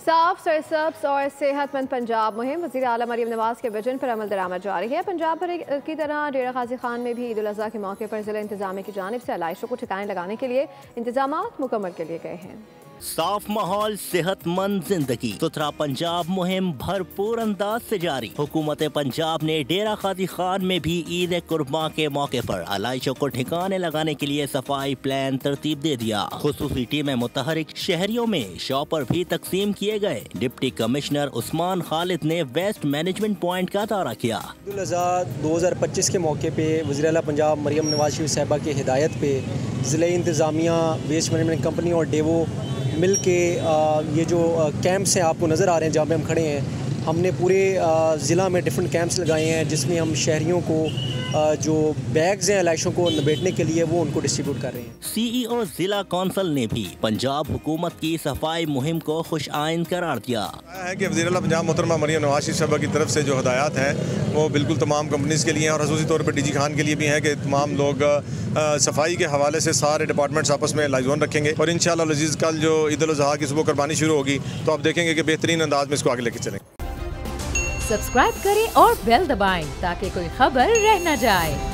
साफ, सरसब्ज और सेहतमंद पंजाब मुहिम वज़ीर आला मरीम नवाज के विजन पर अमल दरामद जारी है। पंजाब भर की तरह डेरा गाजी खान में भी ईद उल अज़हा के मौके पर ज़िला इंतज़ामिया की जानिब से आलाइशों को ठिकाने लगाने के लिए इंतजामात मुकम्मल कर लिए गए हैं। साफ माहौल, सेहतमंद जिंदगी, सुथरा पंजाब मुहिम भरपूर अंदाज से जारी। हुकूमत पंजाब ने डेरा गाजी खान में भी ईद कुर्बान के मौके पर आलाइशों को ठिकाने लगाने के लिए सफाई प्लान तरतीब दे दिया। खुसूसी टीमें मुतहरिक शहरियों में शॉपर भी तकसीम किए गए। डिप्टी कमिश्नर उस्मान खालिद ने वेस्ट मैनेजमेंट पॉइंट का दौरा किया। ईद उल अज़हा 2025 के मौके पे वज़ीर आला पंजाब मरीम नवाज शरीफ साहिबा की हिदायत पे ज़िला इंतज़ामिया, वेस्ट मैनेजमेंट कंपनी और डेवो मिल के ये जो कैंप्स हैं आपको नज़र आ रहे हैं जहाँ पे हम खड़े हैं, हमने पूरे ज़िला में डिफरेंट कैंप्स लगाए हैं जिसमें हम शहरियों को जो बैग्स हैं आलाइशों को निबेटने के लिए वो उनको डिस्ट्रीब्यूट कर रहे हैं। CEO जिला कौंसल ने भी पंजाब हुकूमत की सफाई मुहिम को खुश आइंद करार दिया है कि वज़ीर आला पंजाब मोहतरमा मरीम नवाज शरीफ साहिबा की तरफ से जो हदायत हैं वो बिल्कुल तमाम कंपनीज़ के लिए हैं और ख़ुसूसी तौर पर DG खान के लिए भी हैं कि तमाम लोग सफाई के हवाले से सारे डिपार्टमेंट्स आपस में लाइजोन रखेंगे और इंशाअल्लाह अज़ीज़ कल जो ईद उल अज़हा की सुबह कुर्बानी शुरू होगी तो आप देखेंगे कि बेहतरीन अंदाज में इसको आगे लेके चलेंगे। सब्सक्राइब करें और बेल दबाएं ताकि कोई खबर रह न जाए।